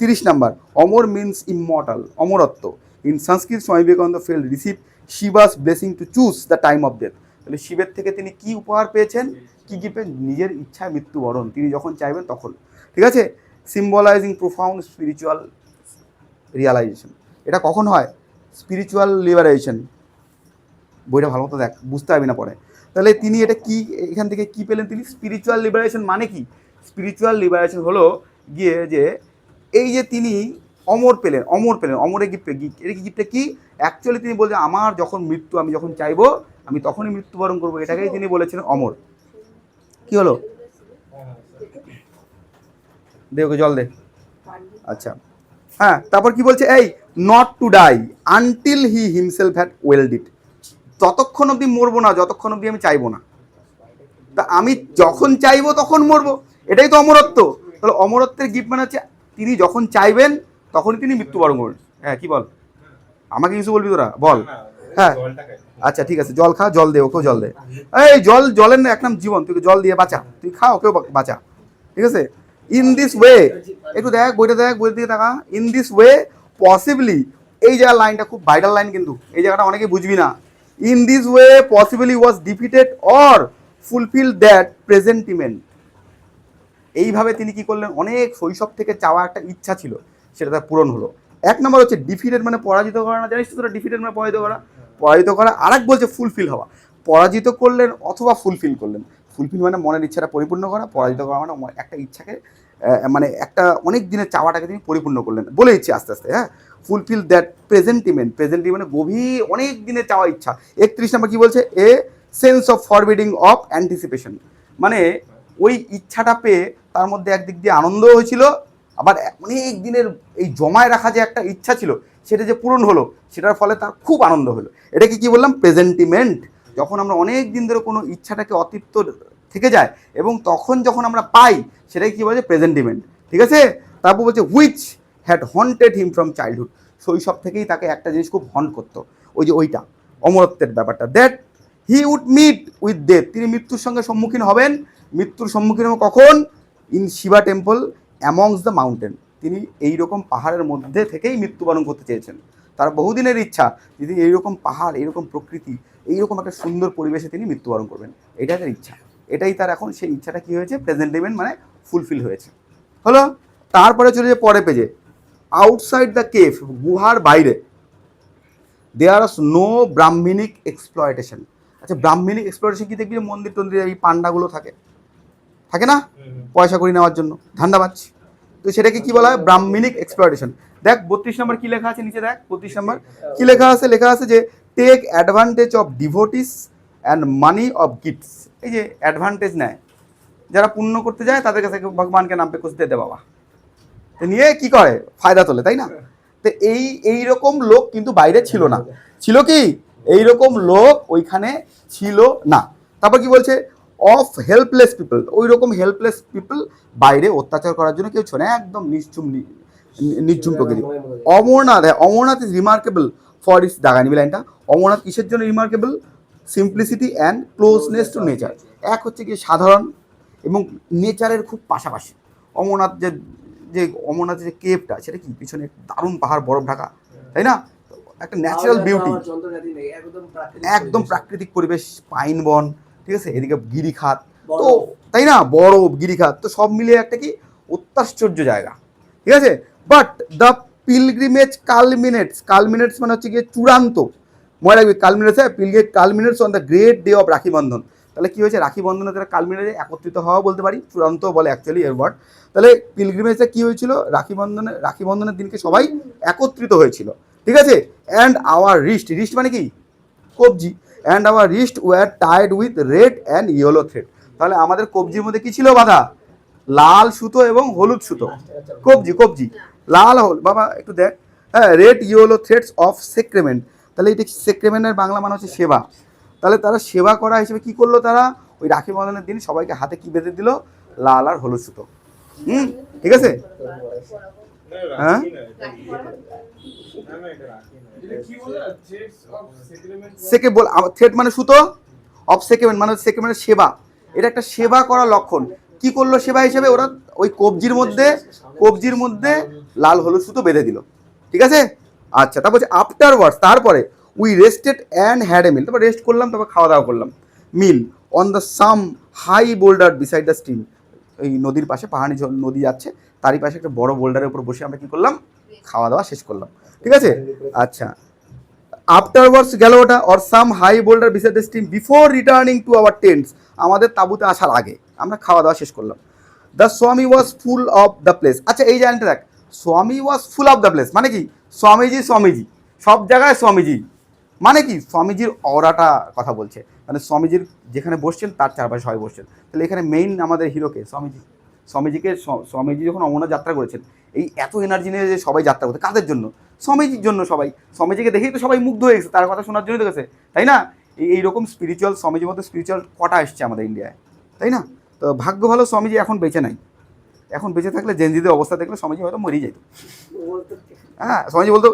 30 নাম্বার, অমর মিনস ইমমর্টাল, অমরত্ব। In Sanskrit Swami Vivekananda felt receive শিবাস blessing to choose the time of death, তাহলে শিবের থেকে তিনি কি উপহার পেয়েছেন? কি গিফট? নিজের ইচ্ছায় মৃত্যুবরণ, তিনি যখন চাইবেন তখন, ঠিক আছে? সিম্বলাইজিং প্রোফাউন্ড স্পিরিচুয়াল রিয়ালাইজেশন, এটা কখন হয়? স্পিরিচুয়াল লিবারেশন, বইটা ভালো মতো দেখ, বুঝতে পারবি না পরে। তাহলে তিনি এটা কি, এখান থেকে কি পেলেন তিনি? স্পিরিচুয়াল লিবারেশন মানে কি? স্পিরিচুয়াল লিবারেশন হলো গিয়ে যে এই যে তিনি অমর পেলেন, অমরের গিফট, এটা কি গিফটটা কি? অ্যাকচুয়ালি তিনি বলছেন আমার যখন মৃত্যু, আমি যখন চাইবো আমি তখনই মৃত্যুবরণ করবো, এটাকেই তিনি বলেছিলেন অমর। কি হলো? দে ওকে জল দে। আচ্ছা, হ্যাঁ, তারপর কি বলছে? এই not to die until he himself had willed it, ততক্ষণ অবধি মরবো না যতক্ষণ অবধি আমি চাইবো না, তা আমি যখন চাইবো তখন মরবো, এটাই তো অমরত্ব। তাহলে অমরত্বের গিফট মানে হচ্ছে তিনি যখন চাইবেন তখনই তিনি মৃত্যুবরণ করবেন। হ্যাঁ, কি বল, আমাকে কিছু বলবি তোরা, বল। হ্যাঁ, আচ্ছা ঠিক আছে, জল খা, জল দে, ওকেও জল দে। এই জলের না এক নাম জীবন, তুই জল দিয়ে বাঁচা, তুই খা, ওকেও বাঁচা, ঠিক আছে? ইন দিস ওয়ে, একটু দেখ বইটা, দেখ বইয়ের দিকে টাকা। ইন দিস ওয়ে পসিবলি, এই জায়গার লাইনটা খুব ভাইটাল লাইন, কিন্তু এই জায়গাটা অনেকে বুঝবি না। In this way possibly was defeated or fulfil that presentiment, এইভাবে তিনি কি করলেন? অনেক শৈশব থেকে চাওয়া একটা ইচ্ছা ছিল, সেটা তার পূরণ হলো। এক নম্বর হচ্ছে ডিফিটেড মানে পরাজিত করা, না জানিস তো তোরা? ডিফিটেড মানে পরাজিত করা। আর এক বলছে ফুলফিল হওয়া, পরাজিত করলেন অথবা ফুলফিল করলেন। ফুলফিল মানে মনের ইচ্ছাটা পরিপূর্ণ করা, পরাজিত করা মানে একটা ইচ্ছাকে মানে একটা অনেক দিনের চাওয়াটাকে তিনি পরিপূর্ণ করলেন বলে ইচ্ছে আস্তে আস্তে। হ্যাঁ, ফুলফিল দ্যাট প্রেজেন্টিমেন্ট গভীর অনেক দিনের চাওয়া ইচ্ছা। 31 নম্বর কি বলছে? A sense of forbidding of anticipation, মানে ওই ইচ্ছাটা পেয়ে তার মধ্যে একদিক দিয়ে আনন্দও হয়েছিল, আবার অনেক দিনের এই জমায় রাখা যে একটা ইচ্ছা ছিল সেটা যে পূরণ হলো, সেটার ফলে তার খুব আনন্দ হলো। এটাকে কি বললাম? প্রেজেন্টিমেন্ট। যখন আমরা অনেক দিন ধরে কোনো ইচ্ছাটাকে অতৃপ্ত থেকে যায় এবং তখন যখন আমরা পাই, সেটাকে কী বলছে? প্রেজেন্টিমেন্ট, ঠিক আছে? তারপর বলছে which had haunted him from childhood, শৈশব থেকেই তাকে একটা জিনিস খুব হন্ট করতো, ওই যে ওইটা অমরত্বের ব্যাপারটা। That he would meet with death, তিনি মৃত্যুর সঙ্গে সম্মুখীন হবেন। মৃত্যুর সম্মুখীন হবেন কখন? In Shiva temple amongst the mountain, তিনি এইরকম পাহাড়ের মধ্যে থেকেই মৃত্যুবরণ করতে চেয়েছেন। তার বহুদিনের ইচ্ছা যদি এইরকম পাহাড়, এইরকম প্রকৃতি, এইরকম একটা সুন্দর পরিবেশে তিনি মৃত্যুবরণ করবেন, এটাই তার ইচ্ছা। এটাই তার এখন সেই ইচ্ছাটা কী হয়েছে? প্রেজেন্টেমেন্ট মানে ফুলফিল হয়েছে, হলো। তারপরে চলে যে পরে পেজে, আউটসাইড দ্য কেভ, গুহার বাইরে, দেয়ার আর নো ব্রাহ্মণিক এক্সপ্লয়টেশন। আচ্ছা, ব্রাহ্মণিক এক্সপ্লয়টেশন কি? দেখবি মন্দির টন্দির এই পান্ডাগুলো থাকে না, পয়সা করে নেওয়ার জন্য ধান্দা পাচ্ছি, তো সেটাকে কি বলা হয়? ব্রাহ্মণিক এক্সপ্লয়টেশন। দেখ 32 নম্বর কি লেখা আছে নিচে, দেখ 32 নম্বর কি লেখা আছে? লেখা আছে যে take advantage of devotees and money of gifts, এই যে অ্যাডভান্টেজ নেয় যারা পুণ্য করতে যায়, তাদের কাছে ভগবানকে নাম পে কুছ দে দে বাবা, নিয়ে কি করে? ফায়দা তোলে, তাই না? তো এইরকম লোক কিন্তু বাইরে ছিল না, ছিল কি? এইরকম লোক ওইখানে ছিল না। তারপর কি বলছে? অফ হেল্পলেস পিপল, ওই রকম হেল্পলেস পিপল, বাইরে অত্যাচার করার জন্য কেউ ছিল না, একদম নির্ঝুম প্রকৃতি। Amarnath is remarkable for its, দাগানিবি লাইনটা, অমরনাথ কিসের জন্য remarkable? Simplicity and closeness to nature. এক হচ্ছে কি সাধারণ এবং নেচারের খুব পাশাপাশি। অমরনাথ যে অমরনাথের যে কেভটা, সেটা কি পিছনে দারুণ পাহাড়, বরফ ঢাকা, তাই না? একটা ন্যাচারাল বিউটি, একদম প্রাকৃতিক পরিবেশ, পাইন বন, ঠিক আছে, এদিকে গিরিখাত, তো তাই না, বড় গিরিখাত, তো সব মিলিয়ে একটা কি অত্যাশ্চর্য জায়গা, ঠিক আছে। বাট দ্য পিলগ্রিমেজ কালমিনেটস মানে হচ্ছে গিয়ে চূড়ান্ত, মনে রাখবি কালমিনেটস, হ্যাঁ, culminates on the great day of Rakhi Bandhan. তাহলে কি হয়েছে, রাখি বন্ধনে তারা কালমিনেটে একত্রিত হওয়া বলতে পারি, চূড়ান্ত বলে অ্যাকচুয়ালি এর ওয়ার্ড। তাহলে পিলগ্রিমেজটা কি হয়েছিল, রাখি বন্ধনের দিনকে সবাই একত্রিত হয়েছিল, ঠিক আছে। অ্যান্ড আওয়ার রিস্ট মানে কি কবজি, and our wrist were tied with red and yellow thread. তাহলে আমাদের কবজির মধ্যে কি ছিল বাঁধা, লাল সুতো এবং হলুদ সুতো, কবজি লাল হল বাবা একটু দেখ, হ্যাঁ, রেড ইয়েলো থ্রেডস অফ সেক্রেমেন্ট। তাহলে এটা সেক্রেমেন্টের বাংলা মানে হচ্ছে সেবা। তাহলে তারা সেবা করা হিসেবে কি করলো, তারা ওই রাখি বন্ধনের দিন সবাইকে হাতে কি বেঁধে দিল, লাল আর হলুদ সুতো। ঠিক আছে, হ্যাঁ, থ্রেড মানে সুতো, অফ সেকেন্ড মানে সেকেন্ডের সেবা, এটা একটা সেবা করা লক্ষণ। কি করলো সেবা হিসেবে, ওরা ওই কবজির মধ্যে লাল হলুদ সুতো বেঁধে দিল, ঠিক আছে। আচ্ছা, তারপর আফটারওয়ার্ডস, তারপরে we rested and had a meal, তারপর রেস্ট করলাম, তারপর খাওয়া দাওয়া করলাম, meal on the some high boulder beside the stream, এই নদীর পাশে, পাহাড়ি নদী যাচ্ছে, তারই পাশে একটা বড় বোল্ডারের উপর বসে আমরা কি করলাম, খাওয়া দাওয়া শেষ করলাম, ঠিক আছে। আচ্ছা, আফটারওয়ার্ডস গেল ওটা, or some high boulder beside the stream before returning to our tents, আমাদের তাঁবুতে আসার আগে আমরা খাওয়া দাওয়া শেষ করলাম। দ্য স্বামী ওয়াজ ফুল অফ দ্য প্লেস। আচ্ছা, এই জায়গাটা দেখ, স্বামী ওয়াজ ফুল অফ দ্য প্লেস মানে কি, স্বামীজি সব জায়গায় স্বামীজি, মানে কি স্বামীজির অরাটা কথা বলছে, মানে স্বামীজির যেখানে বসছেন তার চারপাশে সবাই বসছেন। তাহলে এখানে মেইন আমাদের হিরোকে স্বামীজি যখন অমরনাথ যাত্রা করেছেন, এই এত এনার্জি নিয়ে যে সবাই যাত্রা করতে, কাদের জন্য, স্বামীজির জন্য। সবাই স্বামীজিকে দেখেই তো সবাই মুগ্ধ হয়ে গেছে, তার কথা শোনার জন্যই তো গেছে, তাই না। এইরকম স্পিরিচুয়াল, স্বামীজির মতো স্পিরিচুয়াল কটা এসছে আমাদের ইন্ডিয়ায়, তাই না। তো ভাগ্য ভালো স্বামীজি এখন বেঁচে নাই, এখন বেঁচে থাকলে জেনজিদের অবস্থা দেখলে স্বামীজি হয়তো মরেই যেত। হ্যাঁ, স্বামীজি বলতো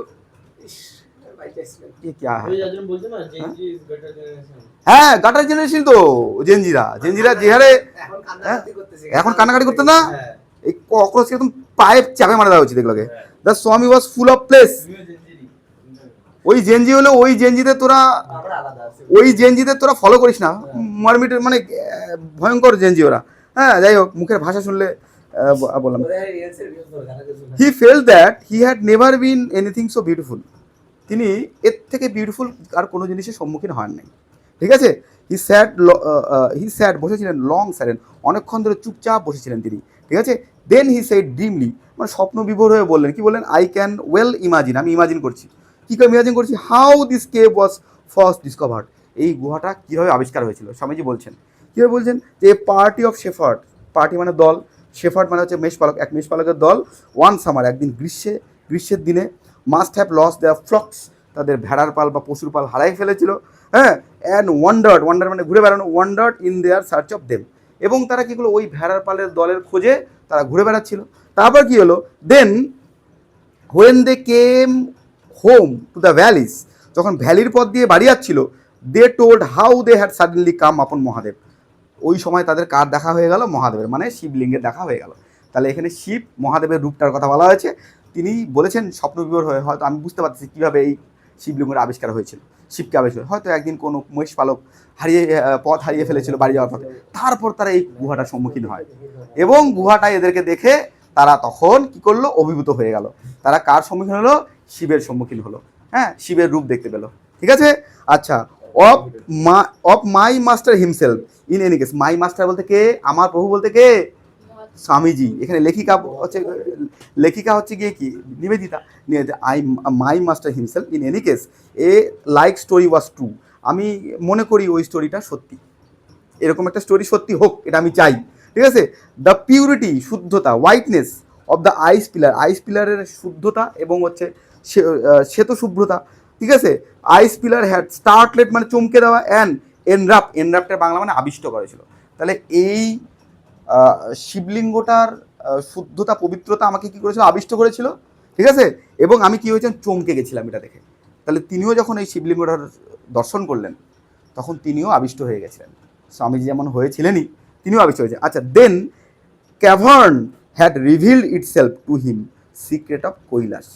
হ্যাঁ, গাটার জেনারেশন তো জেনজিরা যে হারে এখন কান্নাকাটি করতে না, এই ককরোচ একদম পায়ে চাপে মারা দেওয়া উচিত এগুলোকে। দ্য স্বামী ওয়াজ ফুল অফ প্লেস, ওই জেনজি হলো, ওই জেনজিদের তোরা ফলো করিস না, মারমিটের মানে ভয়ঙ্কর জেনজি ওরা। হ্যাঁ, যাই হোক, মুখের ভাষা শুনলে বললাম, he felt that he had never been anything so beautiful, তিনি এর থেকে বিউটিফুল আর কোনো জিনিসের সম্মুখীন হন নাই, ঠিক আছে। হি স্যাড বসেছিলেন, লং স্যারেন, অনেকক্ষণ ধরে চুপচাপ বসেছিলেন তিনি, ঠিক আছে। দেন হি সেড ড্রিমলি, মানে স্বপ্ন বিভোর হয়ে বললেন, কি বললেন, আই ক্যান ওয়েল ইমাজিন, আমি ইমাজিন করছি, কী করে ইমাজিন করছি, how this cave was first discovered, এই গুহাটা কীভাবে আবিষ্কার হয়েছিল। স্বামীজি বলছেন, কীভাবে বলছেন, যে পার্টি অফ শেফার্ড, পার্টি মানে দল, শেফার্ড মানে হচ্ছে মেষপালক, এক মেষপালকের দল, ওয়ান সামার একদিন গ্রীষ্মের দিনে, must have lost their flocks, তাদের ভেড়ার পাল বা পশুর পাল হারাই ফেলেছিল, হ্যাঁ। অ্যান্ড ওয়ান্ডার্ড মানে ঘুরে বেড়ানো, wandered in their search of them, এবং তারা কী করলো, ওই ভেড়ার পালের দলের খোঁজে তারা ঘুরে বেড়াচ্ছিল। তারপর কী হলো, then when they came home to the valleys, যখন ভ্যালির পথ দিয়ে বাড়ি যাচ্ছিল, they told how they had suddenly come upon Mahadev, ওই সময় তাদের কার দেখা হয়ে গেল, মহাদেবের, মানে শিবলিঙ্গের দেখা হয়ে গেল। তাহলে এখানে শিব মহাদেবের রূপটার কথা বলা হয়েছে, তিনি বলেছেন স্বপ্নবিভোর হয়ে, হয়তো আমি বুঝতে পারছি কীভাবে এই শিবলিঙ্গের আবিষ্কার হয়েছিল, শিবকে আবিষ্কার, হয়তো একদিন কোনো মহিষপালক পথ হারিয়ে ফেলেছিল বাড়ি যাওয়ার পথে, তারপর তারা এই গুহাটার সম্মুখীন হয়, এবং গুহাটা এদেরকে দেখে তারা তখন কি করলো, অভিভূত হয়ে গেল, তারা কার সম্মুখীন হলো, শিবের সম্মুখীন হলো, হ্যাঁ, শিবের রূপ দেখতে পেলো, ঠিক আছে। আচ্ছা, of my master himself in any case, my master বলতে কে, আমার প্রভু বলতে কে, স্বামীজি। এখানে লেখিকা হচ্ছে গিয়ে কি, নিবেদিতা। মাই master himself in any case A like story was true, আমি মনে করি ওই স্টোরিটা সত্যি, এরকম একটা স্টোরি সত্যি হোক, এটা আমি চাই, ঠিক আছে। দ্য পিউরিটি, শুদ্ধতা, হোয়াইটনেস অফ দ্য আইস পিলারের শুদ্ধতা এবং হচ্ছে শ্বেত শুভ্রতা, ঠিক আছে। আইস পিলার হ্যাড স্টার্টলেট মানে চমকে দেওয়া, অ্যান্ড এনরাপ্টের বাংলা মানে আবিষ্ট করেছিল। তাহলে এই শিবলিঙ্গটার শুদ্ধতা, পবিত্রতা আমাকে কী করেছিল, আবিষ্ট করেছিল, ঠিক আছে। এবং আমি কী হয়েছিলাম, চমকে গেছিলাম এটা দেখে। তাহলে তিনিও যখন এই শিবলিঙ্গটার দর্শন করলেন, তখন তিনিও আবিষ্ট হয়ে গেছিলেন, স্বামীজি যেমন হয়েছিলেনই, তিনিও আবিষ্ট হয়েছে। আচ্ছা, then cavern had revealed itself to him secret of Kailash,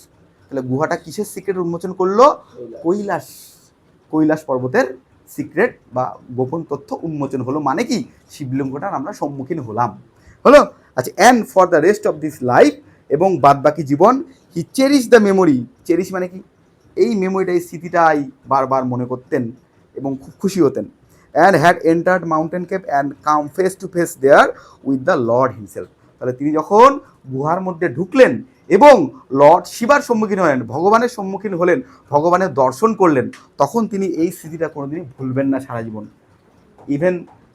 তাহলে গুহাটা কিসের সিক্রেট উন্মোচন করলো? কৈলাস পর্বতের সিক্রেট বা গোপন তথ্য উন্মোচন হলো। মানে কি, শিবলিঙ্গটার আমরা সম্মুখীন হলো। আচ্ছা, and for the rest of this life, এবং বাদ বাকি জীবন, হি চেরিশ দ্য মেমোরি। চেরিশ মানে কি, এই মেমোরিটা, এই স্মৃতিটাই বারবার মনে করতেন এবং খুব খুশি হতেন। And had entered mountain cave and come face to face there with the lord himself. তাহলে তিনি যখন গুহার মধ্যে ঢুকলেন এবং লর্ড শিবার সম্মুখীন হলেন, ভগবানের সম্মুখীন হলেন, ভগবানের দর্শন করলেন, তখন তিনি এই স্মৃতিটা কোনোদিনই ভুলবেন না সারা জীবন। ইভেন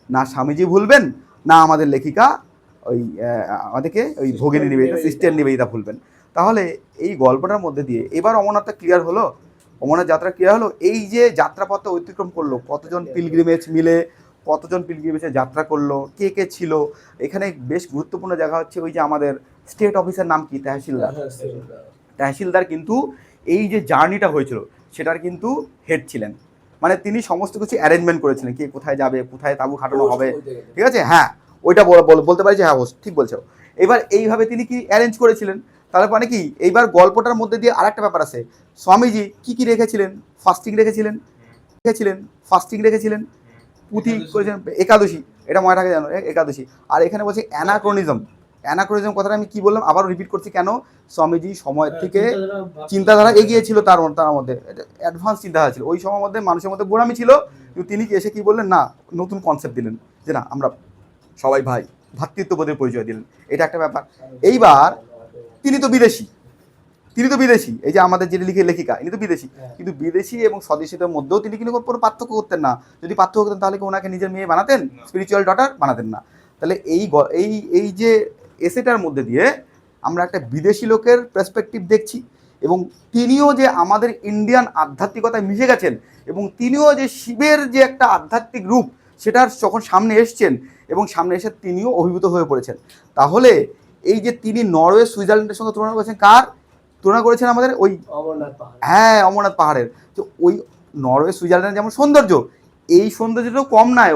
না স্বামীজি ভুলবেন, না আমাদের লেখিকা ওই আমাদেরকে ওই ভগিনী নিবেদিতা, সিস্টার নিবেদিতা ভুলবেন। তাহলে এই গল্পটার মধ্যে দিয়ে এবার অমরনাথটা ক্লিয়ার হলো, অমরনাথ যাত্রা ক্লিয়ার হলো। এই যে যাত্রাপথটা অতিক্রম করলো, কতজন পিলগ্রিমেজ মিলে, কতজন পিলগ্রিমেজে যাত্রা করলো, কে কে ছিল। এখানে বেশ গুরুত্বপূর্ণ জায়গা হচ্ছে ওই যে আমাদের স্টেট অফিসার নাম কি, তহসিলদার। তহসিলদার কিন্তু এই যে জার্নিটা হয়েছিল সেটার কিন্তু হেড ছিলেন। মানে তিনি সমস্ত কিছু অ্যারেঞ্জমেন্ট করেছিলেন, কে কোথায় যাবে, কোথায় তাঁবু খাটানো হবে, ঠিক আছে, হ্যাঁ ওইটা বলতে পারি যে হ্যাঁ হোস্ট ঠিক বলছো। এবার এইভাবে তিনি কি অ্যারেঞ্জ করেছিলেন। তাহলে মানে কি, এইবার গল্পটার মধ্যে দিয়ে আরেকটা ব্যাপার আছে, স্বামীজি কি রেখেছিলেন, ফাস্টিং রেখেছিলেন, পুঁথি করেছিলেন, একাদশী, এটা মনে থাকে জানো, একাদশী। আর এখানে বলছে অ্যানাক্রোনিজম কথাটা আমি কি বললাম, আবারও রিপিট করছি কেন, স্বামীজি সময়ের থেকে চিন্তাধারা এগিয়ে ছিল, তার মধ্যে অ্যাডভান্স চিন্তাধারা ছিল। ওই সময়ের মধ্যে মানুষের মধ্যে গোড়ামি ছিল, কিন্তু তিনি এসে কি বললেন না, নতুন কনসেপ্ট দিলেন যে না আমরা সবাই ভাই, ভ্রাতৃত্ববোধের পরিচয় দিলেন, এটা একটা ব্যাপার। এইবার তিনি তো বিদেশি, এই যে আমাদের যে লেখিকা ইনি তো বিদেশি, কিন্তু বিদেশি এবং স্বদেশীদের মধ্যেও তিনি কিন্তু কোনো পার্থক্য করতেন না। যদি পার্থক্য করতেন তাহলে কি ওনাকে নিজের মেয়ে বানাতেন, স্পিরিচুয়াল ডটার বানাতেন না। তাহলে এই যে এসেটার মধ্যে দিয়ে আমরা একটা বিদেশি লোকের পার্সপেক্টিভ দেখছি, এবং তিনিও যে আমাদের ইন্ডিয়ান আধ্যাত্মিকতায় মিশে গেছেন, এবং তিনিও যে শিবের যে একটা আধ্যাত্মিক রূপ সেটার যখন সামনে এসছেন, এবং সামনে এসে তিনিও অভিভূত হয়ে পড়েছেন। তাহলে এই যে তিনি নরওয়ে সুইজারল্যান্ডের সঙ্গে তুলনা করেছেন, কার তুলনা করেছেন, আমাদের ওই অমরনাথ পাহাড়ের। তো ওই নরওয়ে সুইজারল্যান্ড যেমন সৌন্দর্য, এই সৌন্দর্যটাও কম নয়।